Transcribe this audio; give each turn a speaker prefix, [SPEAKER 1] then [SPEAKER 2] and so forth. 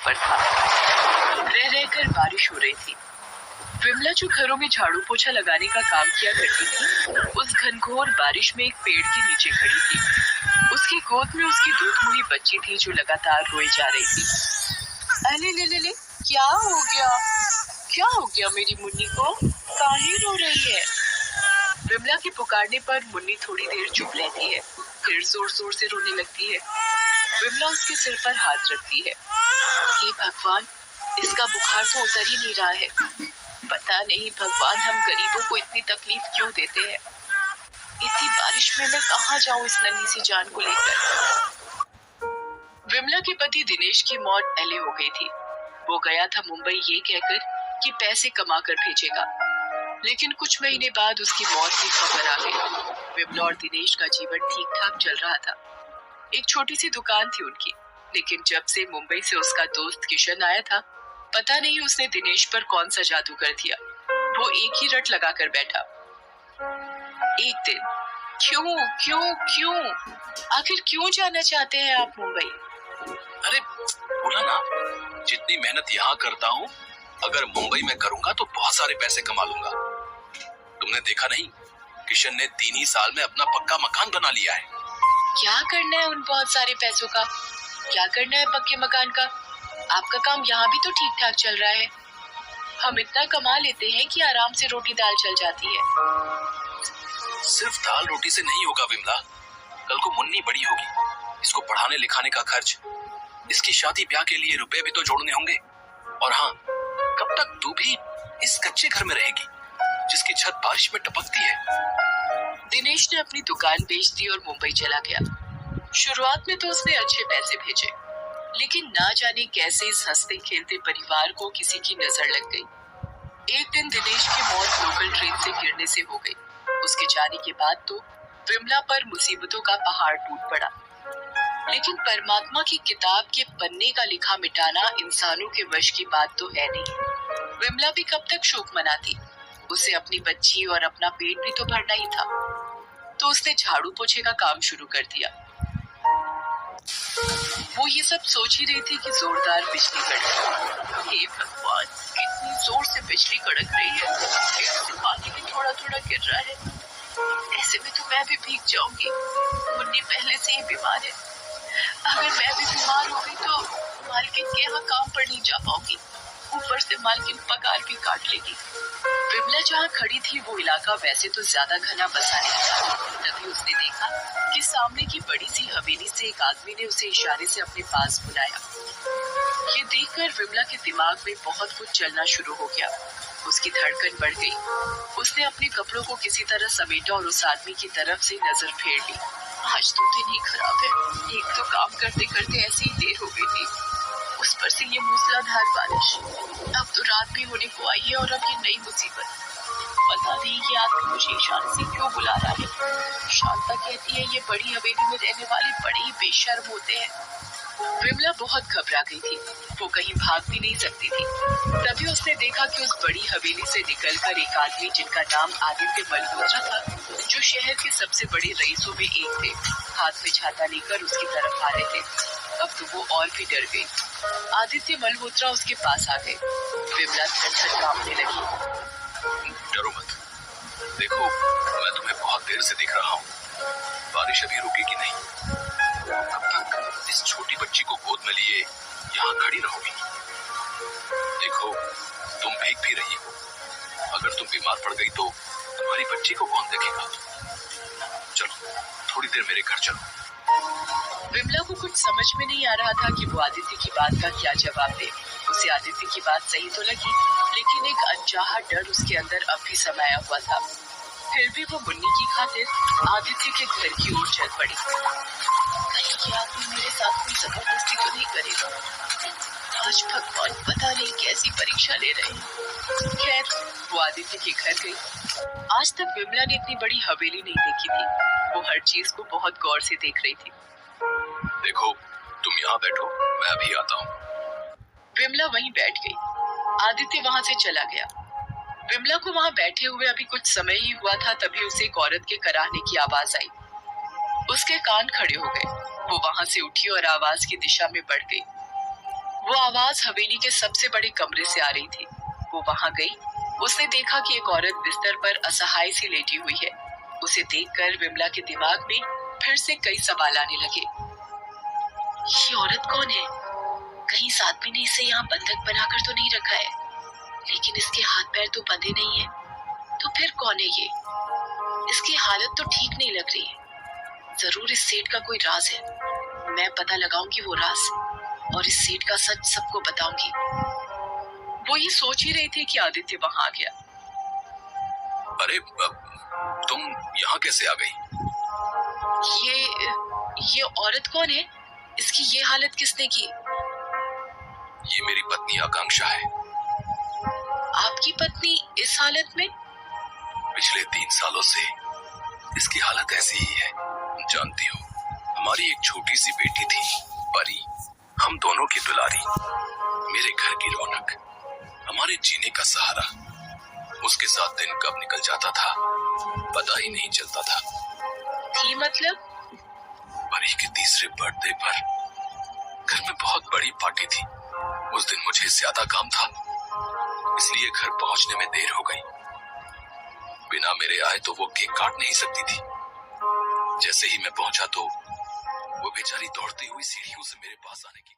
[SPEAKER 1] पर था। रह रहकर बारिश हो रही थी। विमला जो घरों में झाड़ू पोछा लगाने का काम किया करती थी, उस घनघोर बारिश में एक पेड़ के नीचे खड़ी थी। उसकी गोद में उसकी दूधमुही बच्ची थी जो लगातार रोए जा रही थी। अरे ले ले ले, क्या हो गया? क्या हो गया मेरी मुन्नी को? काहे रो रही है? विमला के पुकारने पर मुन्नी थोड़ी देर चुप रहती है, फिर जोर जोर से रोने लगती है। विमला उसके सिर पर हाथ रखती है। हे भगवान, इसका बुखार तो उतर ही नहीं रहा है। पता नहीं भगवान, हम गरीबों को इतनी तकलीफ क्यों देते हैं? इतनी बारिश में मैं कहाँ जाऊँ इस नन्ही सी जान को लेकर? विमला के पति दिनेश की मौत पहले हो गई थी। वो गया था मुंबई ये कहकर कि पैसे कमा कर भेजेगा, लेकिन कुछ महीने बाद उसकी मौत की खबर आ गई। विमला और दिनेश का जीवन ठीक ठाक चल रहा था। एक छोटी सी दुकान थी उनकी, लेकिन जब से मुंबई से उसका दोस्त किशन आया था, पता नहीं उसने दिनेश पर कौन सा जादू कर दिया। वो एक ही रट लगा कर बैठा। एक दिन, क्यों क्यों क्यों आखिर क्यों जाना चाहते हैं आप मुंबई?
[SPEAKER 2] अरे बोला ना, जितनी मेहनत यहाँ करता हूँ, अगर मुंबई में करूंगा तो बहुत सारे पैसे कमा लूंगा। तुमने देखा नहीं, किशन ने 3 ही साल में अपना पक्का मकान बना लिया है।
[SPEAKER 1] क्या करना है उन बहुत सारे पैसों का? क्या करना है पक्के मकान का? आपका काम यहाँ भी तो ठीक ठाक चल रहा है। हम इतना कमा लेते हैं कि आराम से रोटी दाल चल जाती है।
[SPEAKER 2] सिर्फ दाल रोटी से नहीं होगा विमला। कल को मुन्नी बड़ी होगी, इसको पढ़ाने लिखाने का खर्च, इसकी शादी ब्याह के लिए रुपए भी तो जोड़ने होंगे। और हाँ, कब तक तू भी इस कच्चे घर में रहेगी जिसकी छत बारिश में टपकती है?
[SPEAKER 1] दिनेश ने अपनी दुकान बेच दी और मुंबई चला गया। शुरुआत में तो उसने अच्छे पैसे भेजे, लेकिन ना जाने कैसे इस हंसते खेलते परिवार को किसी की नजर लग गई। एक दिन दिनेश की मौत लोकल ट्रेन से गिरने से हो गई। उसके जाने के बाद तो विमला पर मुसीबतों का पहाड़ टूट पड़ा। लेकिन परमात्मा की किताब के पन्ने का लिखा मिटाना इंसानों के वश की बात तो है नहीं। विमला भी कब तक शोक मनाती? उसे अपनी बच्ची और अपना पेट भी तो भरना ही था। तो उसने झाड़ू पोछे का काम शुरू कर दिया। वो ये सब सोच ही रही थी कि जोरदार बिजली कड़की। हे भगवान, कितनी जोर से बिजली कड़क रही है। पानी भी थोड़ा थोड़ा गिर रहा है। ऐसे में तो मैं भी भीग जाऊंगी। मुन्नी पहले से ही बीमार है। अगर मैं भी बीमार हो गई तो मालकिन के यहाँ काम पर नहीं जा पाऊंगी। ऊपर से मालकिन पगार भी काट लेगी। विमला जहाँ खड़ी थी वो इलाका वैसे तो ज्यादा घना बसा नहीं था। तभी उसने देखा कि सामने की बड़ी सी हवेली से एक आदमी ने उसे इशारे से अपने पास बुलाया। ये देखकर विमला के दिमाग में बहुत कुछ चलना शुरू हो गया। उसकी धड़कन बढ़ गई। उसने अपने कपड़ों को किसी तरह समेटा और उस आदमी की तरफ से नजर फेर ली। आज तो दिन ही खराब है। एक तो काम करते करते ऐसी ही देर हो गई थी, उस पर से ये मूसलाधार बारिश। अब तो रात भी होने को आई है और अब ये नई मुसीबत। पता नहीं ये आदमी मुझे इशारे से क्यों बुला रहा है। शांता कहती है ये बड़ी हवेली में रहने वाले बड़े ही बेशर्म होते हैं। विमला बहुत घबरा गई थी। वो कहीं भाग भी नहीं सकती थी। तभी उसने देखा कि उस बड़ी हवेली से निकलकर एक आदमी जिनका नाम आदित्य मल्होत्रा था, जो शहर के सबसे बड़े रईसों में एक थे, हाथ में छाता लेकर उसकी तरफ आ रहे थे। अब तो वो और भी डर गई। आदित्य मल्होत्रा उसके पास आ गए। विमला थर-थर कांपने लगी।
[SPEAKER 2] डरो मत। देखो, मैं तुम्हें बहुत देर से देख रहा हूँ। बारिश अभी रुकेगी नहीं। कब तक इस छोटी बच्ची को गोद में लिए यहाँ खड़ी रहोगी? देखो, तुम भीग भी रही हो। अगर तुम बीमार पड़ गई तो तुम्हारी बच्ची को कौन देखेगा? चलो, थोड़ी देर मेरे घर चलो।
[SPEAKER 1] विमला को कुछ समझ में नहीं आ रहा था कि वो आदित्य की बात का क्या जवाब दे। उसे आदित्य की बात सही तो लगी, लेकिन एक अनचाहा डर उसके अंदर अब भी समाया हुआ था। फिर भी वो मुन्नी की खातिर आदित्य के घर की ओर चल पड़ी। कहीं ये आदमी मेरे साथ कोई जबरदस्ती तो नहीं करेगा। आज भगवान पता नहीं कैसी परीक्षा ले रहे हैं। खैर, वो आदित्य के घर गई। आज तक विमला ने इतनी बड़ी हवेली नहीं देखी थी। वो हर चीज को बहुत गौर से देख रही थी।
[SPEAKER 2] देखो, तुम यहाँ बैठो, मैं अभी आता हूँ।
[SPEAKER 1] विमला वहीं बैठ गई। आदित्य वहां से चला गया। विमला को वहां बैठे हुए अभी कुछ समय ही हुआ था, तभी उसे एक औरत के कराहने की आवाज आई। उसके कान खड़े हो गए। वो वहां से उठी और आवाज की दिशा में बढ़ गई। वो आवाज हवेली के सबसे बड़े कमरे से आ रही थी। वो वहां गई। उसने देखा कि एक औरत बिस्तर पर असहाय सी लेटी हुई है। उसे देखकर विमला के दिमाग में फिर से कई सवाल आने लगे। ये औरत कौन है? कहीं इस आदमी ने इसे यहाँ बंधक बनाकर तो नहीं रखा है, लेकिन इसके हाथ पैर तो बंधे नहीं है। तो फिर कौन है ये? इसकी हालत तो ठीक नहीं लग रही है। जरूर इस सेठ का कोई राज है। मैं पता लगाऊंगी वो राज और इस सेठ का सच सबको बताऊंगी। वो ये सोच ही रही थी कि आदित्य वहां आ गया।
[SPEAKER 2] अरे तुम यहाँ कैसे आ गई?
[SPEAKER 1] ये औरत कौन है? इसकी ये हालत किसने की?
[SPEAKER 2] ये मेरी पत्नी आकांक्षा है।
[SPEAKER 1] आपकी पत्नी इस हालत में?
[SPEAKER 2] पिछले 3 सालों से इसकी हालत ऐसी ही है। जानती हो, हमारी एक छोटी सी बेटी थी, परी। हम दोनों की दुलारी, मेरे घर की रौनक, हमारे जीने का सहारा। उसके साथ दिन कब निकल जाता था पता ही नहीं चलता था।
[SPEAKER 1] थी मतलब?
[SPEAKER 2] परी के तीसरे बर्थडे पर घर में बहुत बड़ी पार्टी थी। उस दिन मुझे ज्यादा काम था, इसलिए घर पहुंचने में देर हो गई। बिना मेरे आए तो वो केक काट नहीं सकती थी। जैसे ही मैं पहुंचा तो वो बेचारी दौड़ती हुई सीढ़ियों से मेरे पास आने की